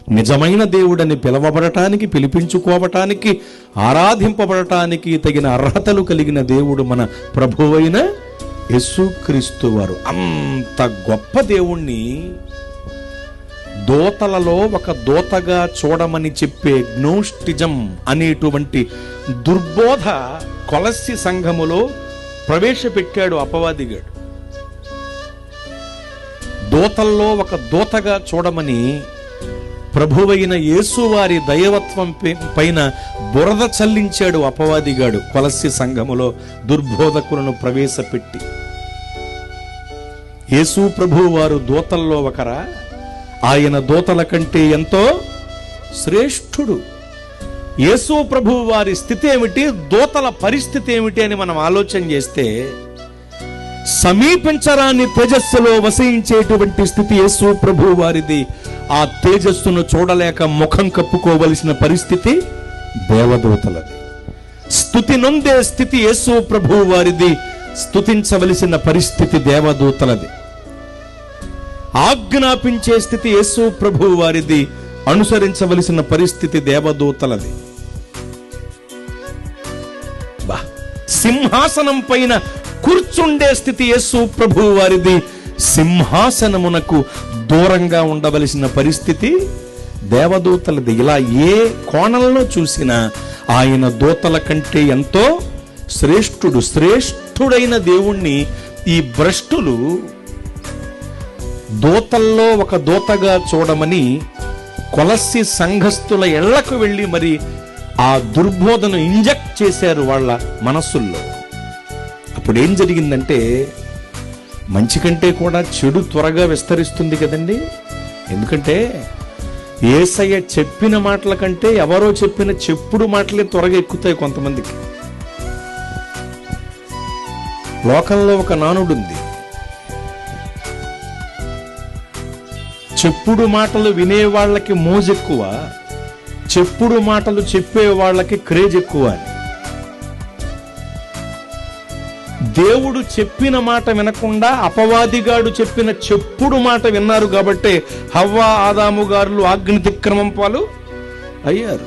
నిజమైన దేవుడని పిలవబడటానికి, పిలిపించుకోవటానికి, ఆరాధింపబడటానికి తగిన అర్హతలు కలిగిన దేవుడు మన ప్రభువైన యేసుక్రీస్తు వారు. అంత గొప్ప దేవుణ్ణి దోతలలో ఒక దోతగా చూడమని చెప్పే గ్నోస్టిజం అనేటువంటి దుర్బోధ కొలస్సి సంఘములో ప్రవేశపెట్టాడు అపవాదిగాడు. దోతల్లో ఒక దోతగా చూడమని ప్రభువైన యేసువారి దైవత్వం పైన బురద చల్లించాడు అపవాదిగాడు కొలస్సి సంఘములో దుర్బోధకులను ప్రవేశపెట్టి. యేసు ప్రభువు వారు దోతల్లో ఒకరా? ఆయన దోతల కంటే ఎంతో శ్రేష్ఠుడు. యేసు ప్రభువు వారి స్థితి ఏమిటి, దోతల పరిస్థితి ఏమిటి అని మనం ఆలోచన చేస్తే, సమీపించరాని తేజస్సులో వసించేటువంటి స్థితి యేసు ప్రభువు వారిది. ఆ తేజస్సును చూడలేక ముఖం కప్పుకోవలసిన పరిస్థితి దేవదూతలది. స్తుతి నొందే స్థితి యేసు ప్రభువు వారిది, స్తుతించవలసిన పరిస్థితి దేవదూతలది. ఆజ్ఞాపించే స్థితి యేసు ప్రభువు వారిది, అనుసరించవలసిన పరిస్థితి దేవదూతలది. సింహాసనం పైన కూర్చుండే స్థితి యేసు ప్రభువు వారిది, సింహాసనమునకు దూరంగా ఉండవలసిన పరిస్థితి దేవదూతలది. ఇలా ఏ కోణంలో చూసినా ఆయన దూతల కంటే ఎంతో శ్రేష్ఠుడు. శ్రేష్ఠుడైన దేవుణ్ణి ఈ భ్రష్టులు దూతల్లో ఒక దూతగా చూడమని కొలస్సి సంఘస్థుల ఇళ్లకు వెళ్ళి మరి ఆ దుర్బోధను ఇంజెక్ట్ చేశారు వాళ్ళ మనస్సుల్లో. అప్పుడు ఏం జరిగిందంటే, మంచి కంటే కూడా చెడు త్వరగా విస్తరిస్తుంది కదండి. ఎందుకంటే యేసయ్య చెప్పిన మాటల కంటే ఎవరో చెప్పిన చెప్పుడు మాటలే త్వరగా ఎక్కుతాయి కొంతమందికి. లోకంలో ఒక నానుడు ఉంది, చెప్పుడు మాటలు వినే వాళ్ళకి మోజు ఎక్కువ, చెప్పుడు మాటలు చెప్పే వాళ్ళకి క్రేజ్ ఎక్కువ అని. దేవుడు చెప్పిన మాట వినకుండా అపవాదిగాడు చెప్పిన చెప్పుడు మాట విన్నారు కాబట్టి హవ్వ ఆదాము గారులు అగ్నితిక్రమం పాలు అయ్యారు.